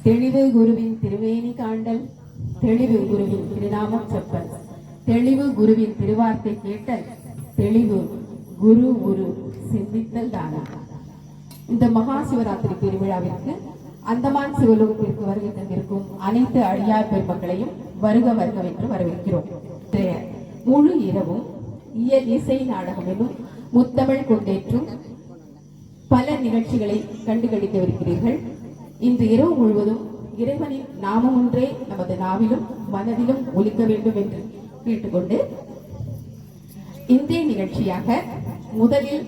தெளிவு குருவின் திருவேணி காண்டல், தெளிவு குருவின் திருநாமம் செப்பல், தெளிவு குருவின் திருவார்த்தை கேட்டல், தெளிவு குரு குரு சிந்தித்தல் தானா. இந்த மகா சிவராத்திரி திருவிழாவிற்கு அந்தமான் சிவலோகத்திற்கு வருகை தந்திருக்கும் அனைத்து அடியார் பெருமக்களையும் வருக வருகவென்று வரவேற்கிறோம். முழு இரவும் இயல் இசை நாடகம் எனும் முத்தமிழ் கொண்டேற்றும் பல நிகழ்ச்சிகளை கண்டுகளிக்கவிருக்கிறீர்கள். இன்று இரவு முழுவதும் இறைவனின் நாமம் ஒன்றே நமது நாவிலும் மனதிலும் ஒலிக்க வேண்டும் என்று கேட்டுக்கொண்டு இன்றைய நிகழ்ச்சியாக முதலில்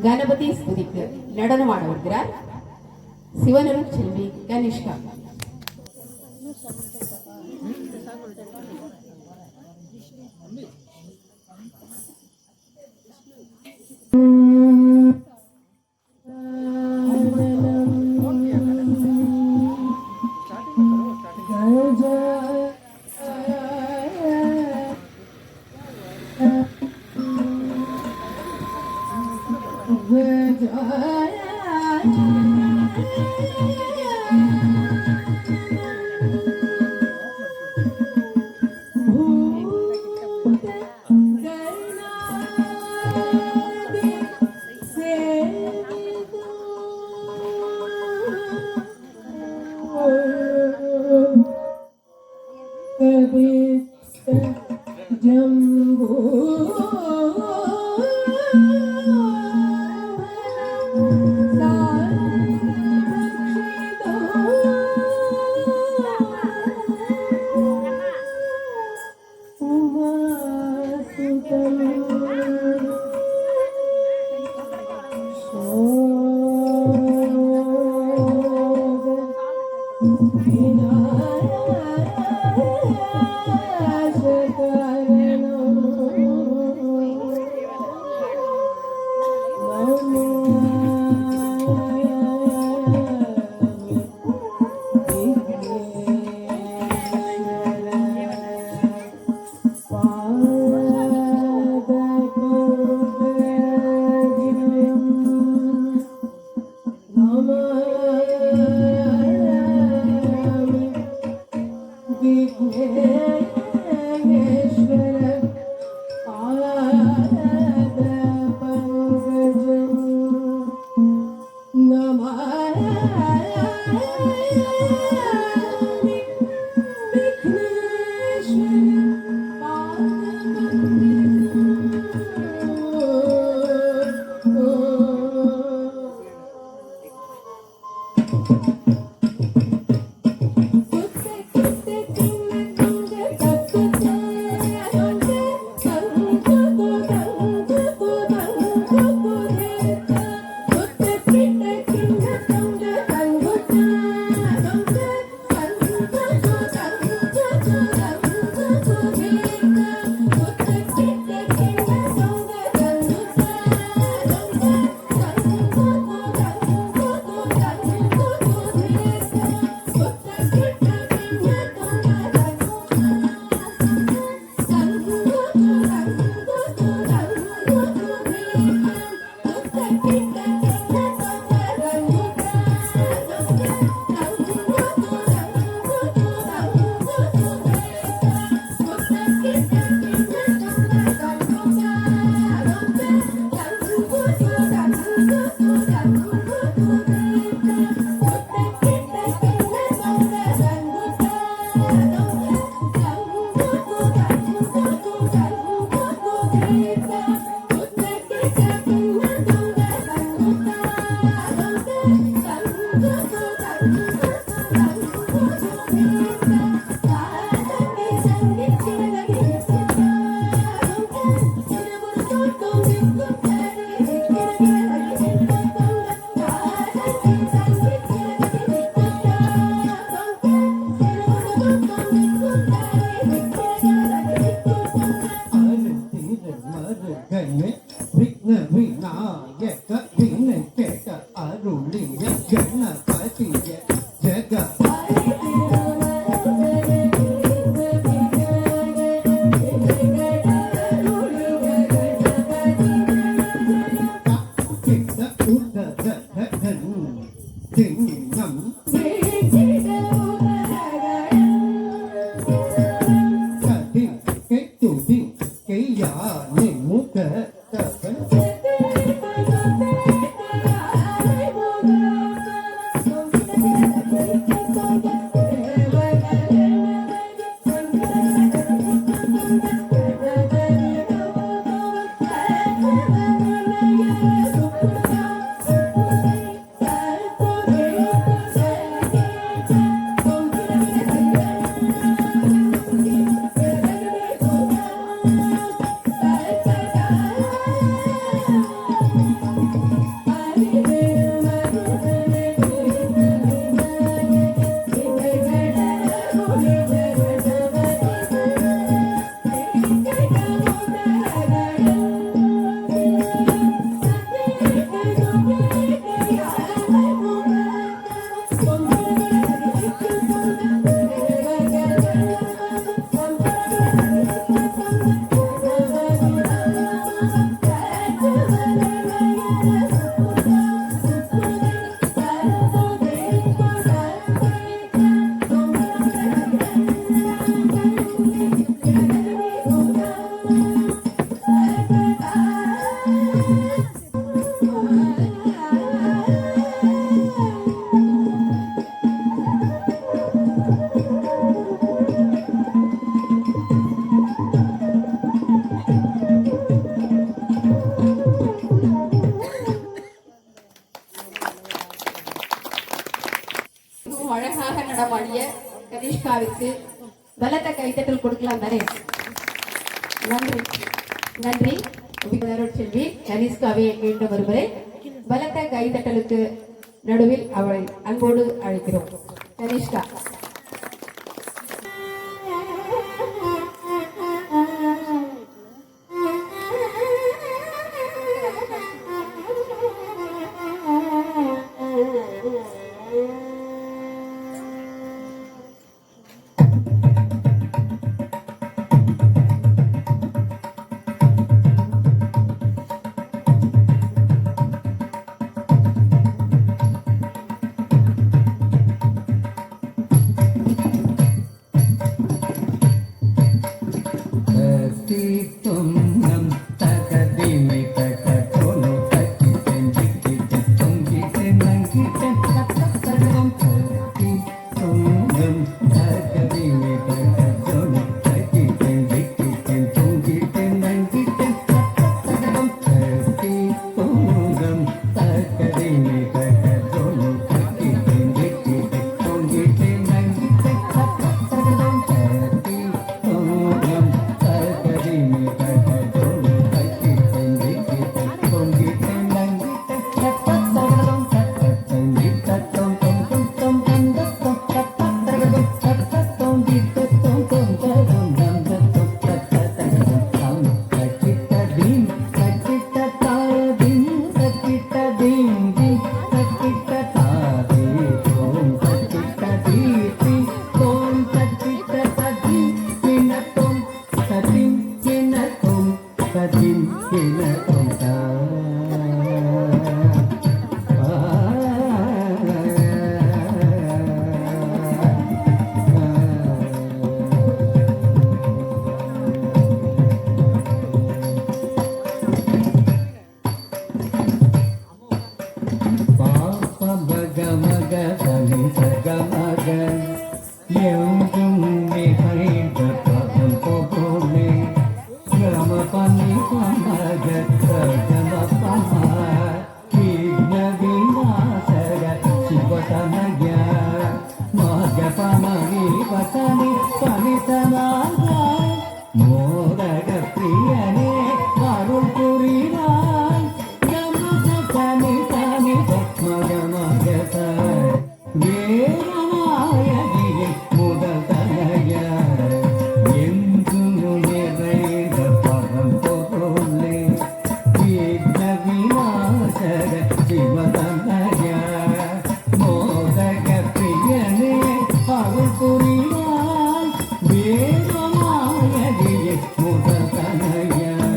கணபதி ஸ்துதிக்கு நடனமாட வருகிறார் சிவனருள் செல்வி கனிஷ்கா. மிகவும் அழகாக நடமாடிய கனிஷ்காவிற்கு பலத்த கைத்தட்டல் கொடுக்கலாம் தானே. நன்றி நன்றி. செல்வி கனிஷ்காவை மீண்டும் ஒருமுறை பலத்த கைத்தட்டலுக்கு நடுவில் அவளை அன்போடு அழைக்கிறோம். கனிஷ்கா. வேதமாயதியே முதல் தனைய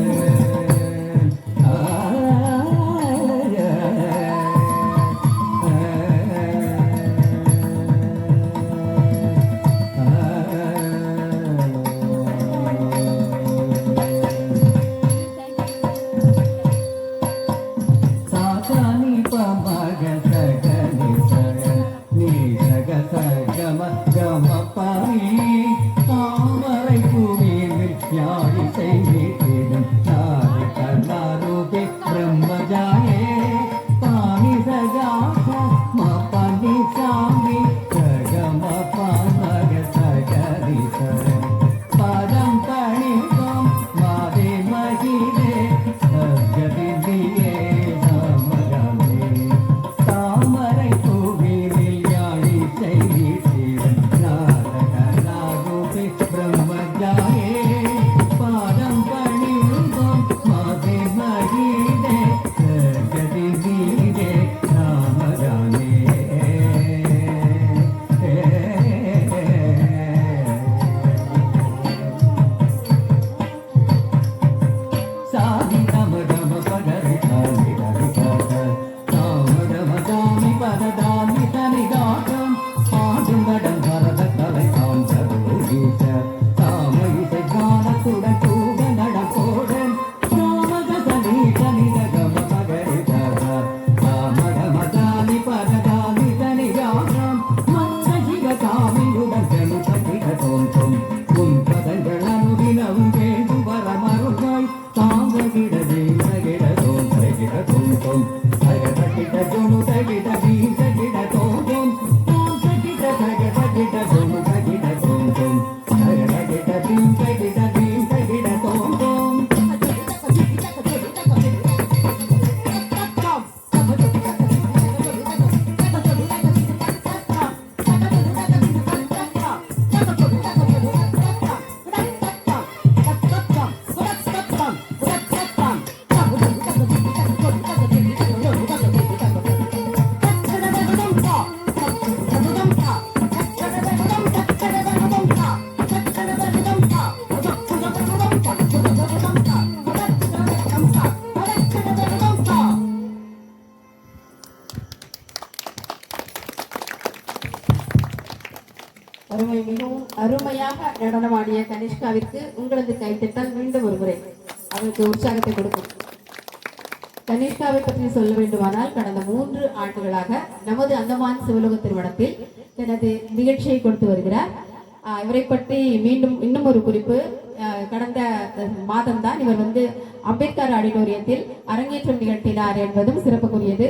அருமை, மிகவும் அருமையாக நடனமாடிய கனிஷ்காவிற்கு உங்களது கைத்தட்டல் மீண்டும் ஒரு முறை அவருக்கு உற்சாகத்தை கொடுக்கும். கனிஷ்காவை பற்றி சொல்ல வேண்டுமானால் கடந்த 3 ஆண்டுகளாக நமது அந்தமான் சிவலோக திருமணத்தில் தனது நிகழ்ச்சியை கொடுத்து வருகிறார். இவரை பற்றி மீண்டும் இன்னும் ஒரு குறிப்பு, கடந்த மாதம்தான் இவர் அம்பேத்கர் ஆடிட்டோரியத்தில் அரங்கேற்றம் நிகழ்த்தினார் என்பதும் சிறப்புக்குரியது.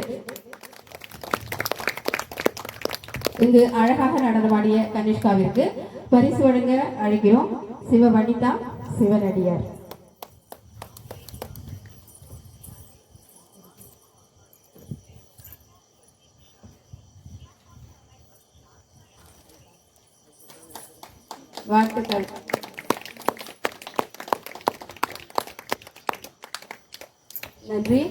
இங்கு அழகாக நடனமாடிய கனிஷ்காவிற்கு பரிசு வழங்க அழைக்கிறோம் சிவவனிதா சிவனடியார். வாழ்த்துக்கள். நன்றி.